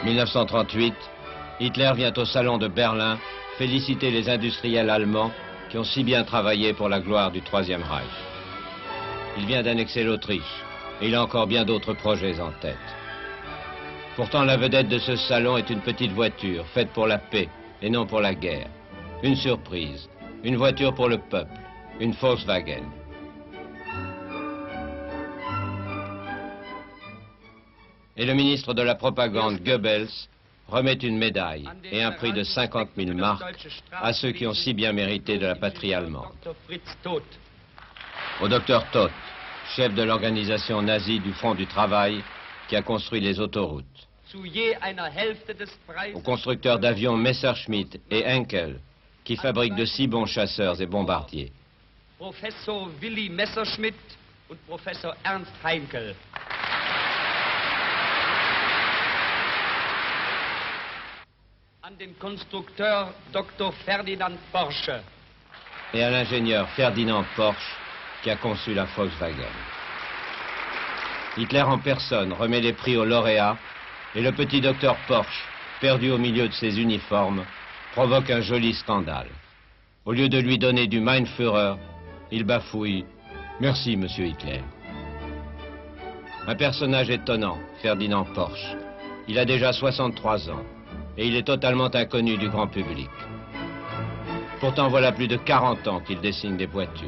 1938, Hitler vient au salon de Berlin féliciter les industriels allemands qui ont si bien travaillé pour la gloire du Troisième Reich. Il vient d'annexer l'Autriche et il a encore bien d'autres projets en tête. Pourtant, la vedette de ce salon est une petite voiture faite pour la paix et non pour la guerre. Une surprise, une voiture pour le peuple, une Volkswagen. Et le ministre de la propagande, Goebbels, remet une médaille et un prix de 50 000 marks à ceux qui ont si bien mérité de la patrie allemande. Au docteur Todt, chef de l'organisation nazie du Front du Travail, qui a construit les autoroutes. Aux constructeurs d'avions Messerschmitt et Henkel, qui fabriquent de si bons chasseurs et bombardiers. Professor Willy Messerschmitt und Professor Ernst Heinkel. An den Konstrukteur Dr. Ferdinand Porsche. Et à l'ingénieur Ferdinand Porsche, qui a conçu la Volkswagen. Hitler en personne remet les prix aux lauréats et le petit docteur Porsche, perdu au milieu de ses uniformes, provoque un joli scandale. Au lieu de lui donner du Mein Führer, il bafouille « Merci, monsieur Hitler ». Un personnage étonnant, Ferdinand Porsche. Il a déjà 63 ans et il est totalement inconnu du grand public. Pourtant, voilà plus de 40 ans qu'il dessine des voitures.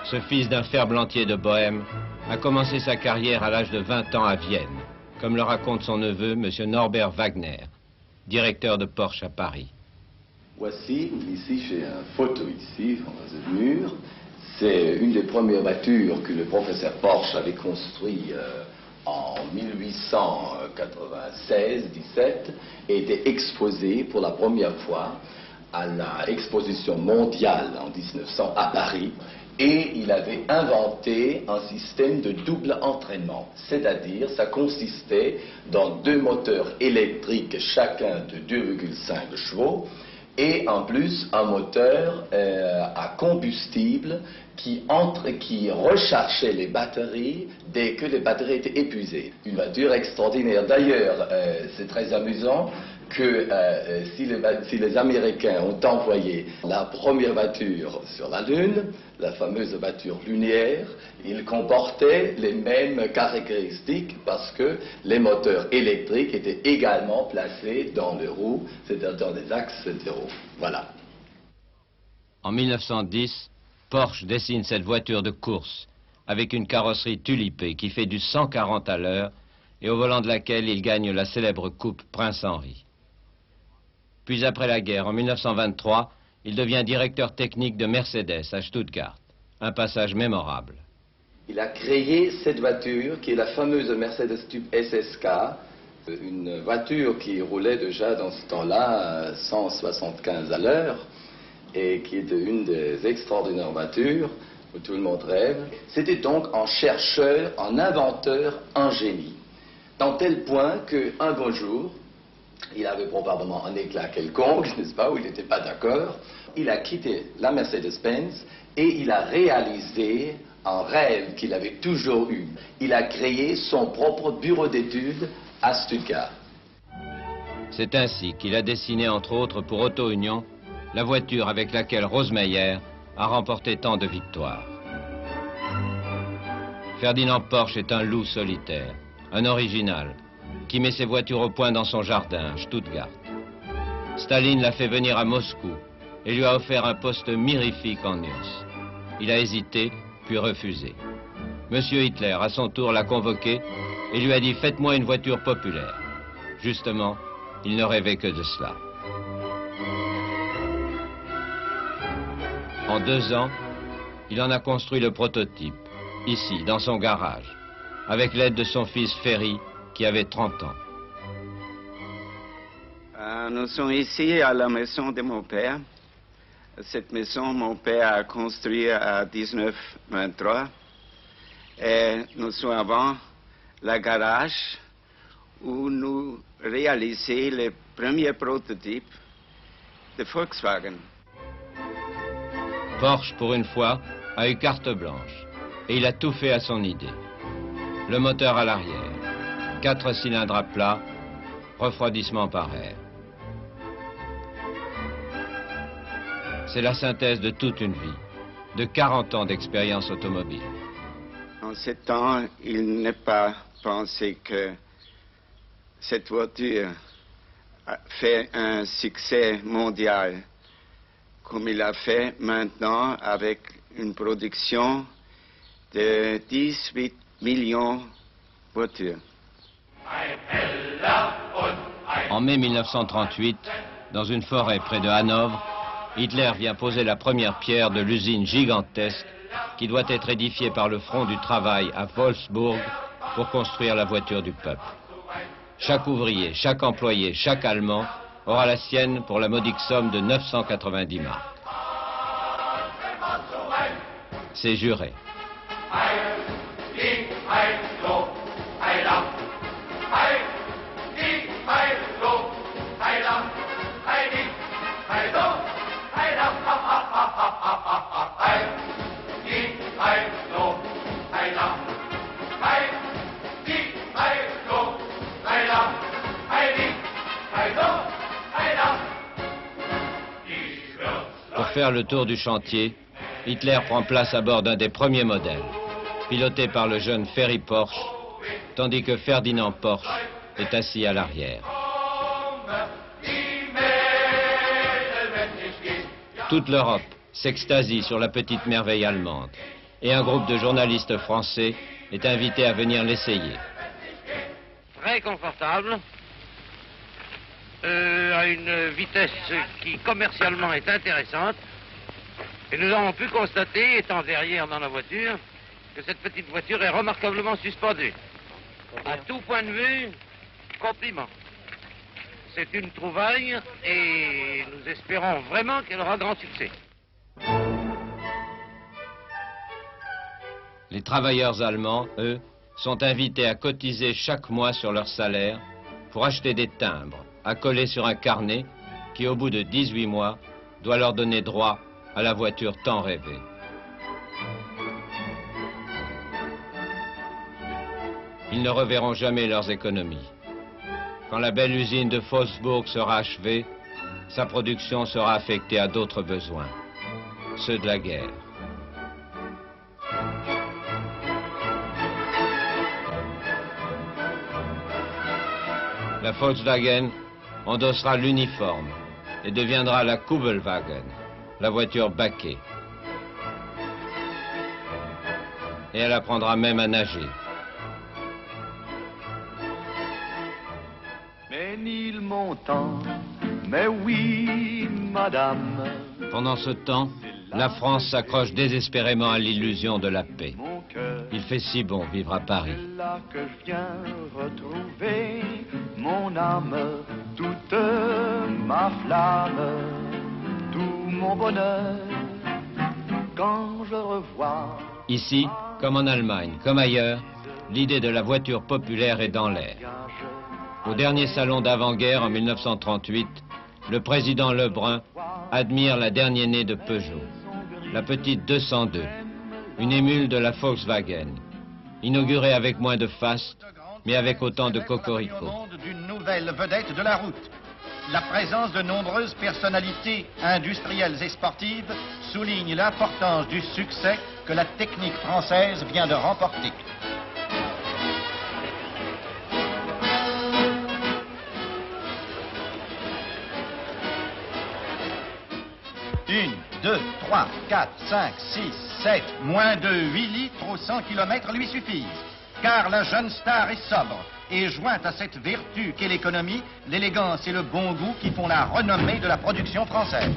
Ce fils d'un ferblantier de Bohême a commencé sa carrière à l'âge de 20 ans à Vienne, comme le raconte son neveu, M. Norbert Wagner, directeur de Porsche à Paris. Voici, ici j'ai une photo ici, en bas du mur. C'est une des premières voitures que le professeur Porsche avait construite en 1896-17 et était exposée pour la première fois à l'exposition mondiale en 1900 à Paris. Et il avait inventé un système de double entraînement, c'est-à-dire ça consistait dans deux moteurs électriques chacun de 2,5 chevaux et en plus un moteur à combustible qui rechargeait les batteries dès que les batteries étaient épuisées. Une voiture extraordinaire. D'ailleurs, c'est très amusant que si les Américains ont envoyé la première voiture sur la Lune, la fameuse voiture lunaire, il comportait les mêmes caractéristiques parce que les moteurs électriques étaient également placés dans les roues, c'est-à-dire dans des axes de roues. Voilà. En 1910, Porsche dessine cette voiture de course avec une carrosserie tulipée qui fait du 140 à l'heure et au volant de laquelle il gagne la célèbre coupe Prince Henri. Puis après la guerre, en 1923, il devient directeur technique de Mercedes à Stuttgart. Un passage mémorable. Il a créé cette voiture qui est la fameuse Mercedes Type SSK, une voiture qui roulait déjà dans ce temps-là 175 à l'heure et qui est une des extraordinaires voitures où tout le monde rêve. C'était donc un chercheur, un inventeur, un génie. Dans tel point qu'un beau jour, il avait probablement un éclat quelconque, n'est-ce pas, où il n'était pas d'accord. Il a quitté la Mercedes-Benz et il a réalisé un rêve qu'il avait toujours eu. Il a créé son propre bureau d'études à Stuttgart. C'est ainsi qu'il a dessiné, entre autres pour Auto Union, la voiture avec laquelle Rosemeyer a remporté tant de victoires. Ferdinand Porsche est un loup solitaire, un original, qui met ses voitures au point dans son jardin, Stuttgart. Staline l'a fait venir à Moscou et lui a offert un poste mirifique en URSS. Il a hésité, puis refusé. Monsieur Hitler, à son tour, l'a convoqué et lui a dit « Faites-moi une voiture populaire ». Justement, il ne rêvait que de cela. En 2 ans, il en a construit le prototype, ici, dans son garage, avec l'aide de son fils Ferry, qui avait 30 ans. Nous sommes ici à la maison de mon père. Cette maison, mon père a construite en 1923. Et nous sommes avant le garage où nous réalisions les premiers prototypes de Volkswagen. Porsche, pour une fois, a eu carte blanche et il a tout fait à son idée. Le moteur à l'arrière, 4 cylindres à plat, refroidissement par air. C'est la synthèse de toute une vie, de 40 ans d'expérience automobile. En ce temps, il n'est pas pensé que cette voiture a fait un succès mondial comme il a fait maintenant avec une production de 18 millions de voitures. En mai 1938, dans une forêt près de Hanovre, Hitler vient poser la première pierre de l'usine gigantesque qui doit être édifiée par le Front du Travail à Wolfsburg pour construire la voiture du peuple. Chaque ouvrier, chaque employé, chaque Allemand aura la sienne pour la modique somme de 990 marks. C'est juré. Pour faire le tour du chantier, Hitler prend place à bord d'un des premiers modèles, piloté par le jeune Ferry Porsche, tandis que Ferdinand Porsche est assis à l'arrière. Toute l'Europe s'extasie sur la petite merveille allemande, et un groupe de journalistes français est invité à venir l'essayer. Très confortable, à une vitesse qui commercialement est intéressante. Et nous avons pu constater, étant derrière dans la voiture, que cette petite voiture est remarquablement suspendue. À tout point de vue, compliment. C'est une trouvaille et nous espérons vraiment qu'elle aura grand succès. Les travailleurs allemands, eux, sont invités à cotiser chaque mois sur leur salaire pour acheter des timbres à coller sur un carnet qui, au bout de 18 mois, doit leur donner droit à la voiture tant rêvée. Ils ne reverront jamais leurs économies. Quand la belle usine de Wolfsburg sera achevée, sa production sera affectée à d'autres besoins, ceux de la guerre. La Volkswagen endossera l'uniforme et deviendra la Kugelwagen, la voiture baquée. Et elle apprendra même à nager. Ménilmontant, mais oui, madame. Pendant ce temps, la France s'accroche désespérément à l'illusion de la paix. Il fait si bon vivre à Paris. C'est là que je viens retrouver mon âme, toute ma flamme, tout mon bonheur. Quand je revois... Ici, comme en Allemagne, comme ailleurs, l'idée de la voiture populaire est dans l'air. Au dernier salon d'avant-guerre en 1938, le président Lebrun admire la dernière-née de Peugeot, la petite 202, une émule de la Volkswagen, inaugurée avec moins de faste, mais avec autant de cocorico. D'une nouvelle vedette de la route. La présence de nombreuses personnalités industrielles et sportives souligne l'importance du succès que la technique française vient de remporter. Une, 2, 3, 4, 5, 6, 7, moins de 8 litres au 100 km lui suffisent. Car la jeune star est sobre et jointe à cette vertu qu'est l'économie, l'élégance et le bon goût qui font la renommée de la production française.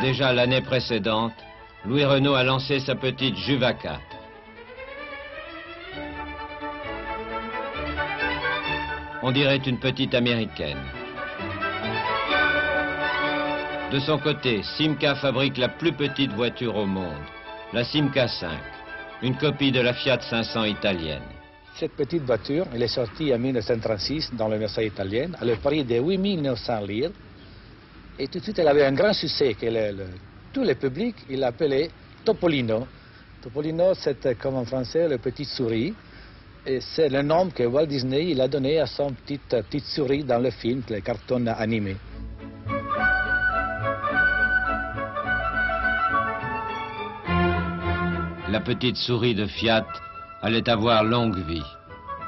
Déjà l'année précédente, Louis Renault a lancé sa petite Juva 4. On dirait une petite américaine. De son côté, Simca fabrique la plus petite voiture au monde, la Simca 5, une copie de la Fiat 500 italienne. Cette petite voiture, elle est sortie en 1936 dans l'université italienne à le prix de 8 900 lire. Et tout de suite, elle avait un grand succès que tout le public, l'appelait Topolino. Topolino, c'est comme en français, le petit souris. Et c'est le nom que Walt Disney il a donné à son petite souris dans le film, les cartons animés. La petite souris de Fiat allait avoir longue vie,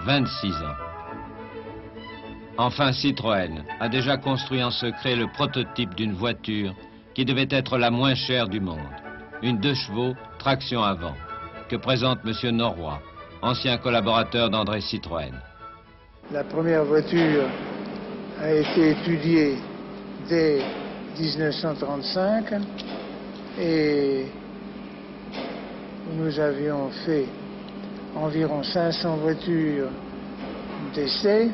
26 ans. Enfin, Citroën a déjà construit en secret le prototype d'une voiture qui devait être la moins chère du monde. Une 2 chevaux, traction avant, que présente M. Norroy, ancien collaborateur d'André Citroën. La première voiture a été étudiée dès 1935 et nous avions fait environ 500 voitures d'essai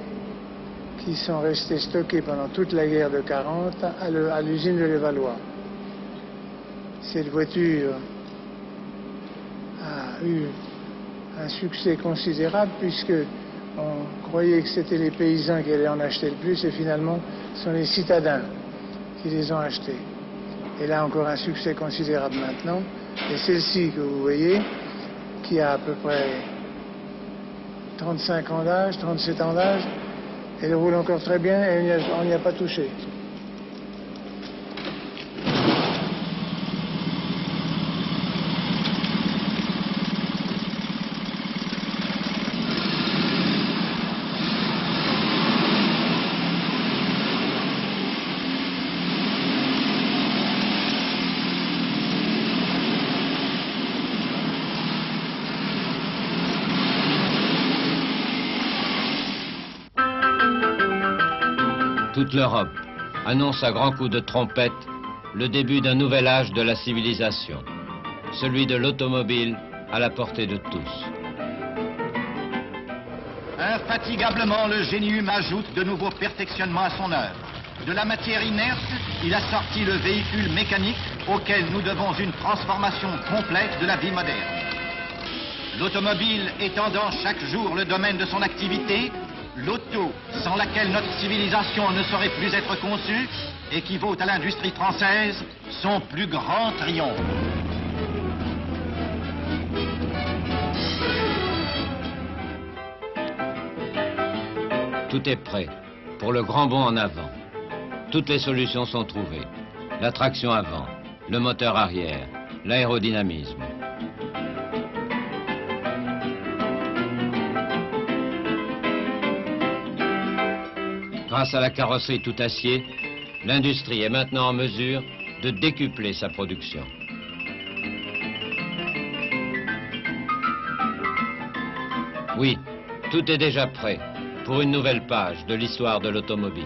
qui sont restées stockées pendant toute la guerre de 40 à l'usine de Levallois. Cette voiture a eu un succès considérable puisque on croyait que c'était les paysans qui allaient en acheter le plus et finalement ce sont les citadins qui les ont achetés. Elle a encore un succès considérable maintenant et celle-ci que vous voyez qui a à peu près 35 ans d'âge, 37 ans d'âge, elle roule encore très bien et on n'y a pas touché. Toute l'Europe annonce à grands coups de trompette le début d'un nouvel âge de la civilisation, celui de l'automobile à la portée de tous. Infatigablement, le génie humain ajoute de nouveaux perfectionnements à son œuvre. De la matière inerte, il a sorti le véhicule mécanique auquel nous devons une transformation complète de la vie moderne. L'automobile étendant chaque jour le domaine de son activité, l'auto, sans laquelle notre civilisation ne saurait plus être conçue, équivaut à l'industrie française, son plus grand triomphe. Tout est prêt pour le grand bond en avant. Toutes les solutions sont trouvées. La traction avant, le moteur arrière, l'aérodynamisme. Grâce à la carrosserie tout acier, l'industrie est maintenant en mesure de décupler sa production. Oui, tout est déjà prêt pour une nouvelle page de l'histoire de l'automobile.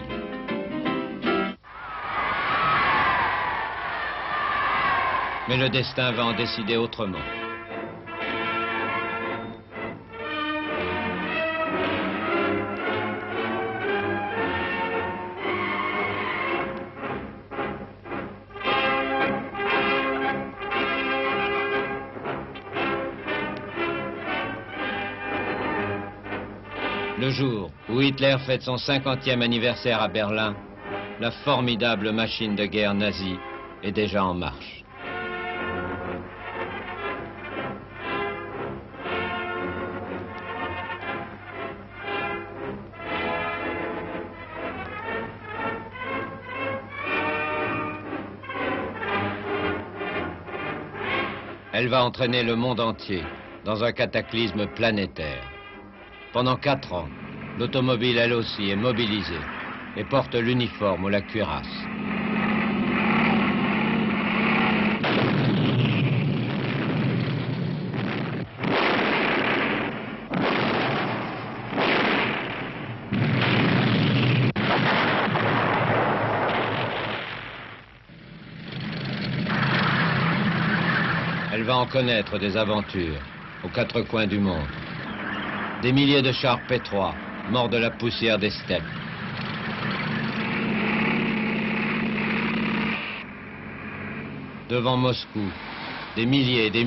Mais le destin va en décider autrement. Le jour où Hitler fête son 50e anniversaire à Berlin, la formidable machine de guerre nazie est déjà en marche. Elle va entraîner le monde entier dans un cataclysme planétaire. Pendant 4 ans, l'automobile, elle aussi, est mobilisée et porte l'uniforme ou la cuirasse. Elle va en connaître des aventures aux 4 coins du monde. Des milliers de chars P3, morts de la poussière des steppes. Devant Moscou, des milliers et des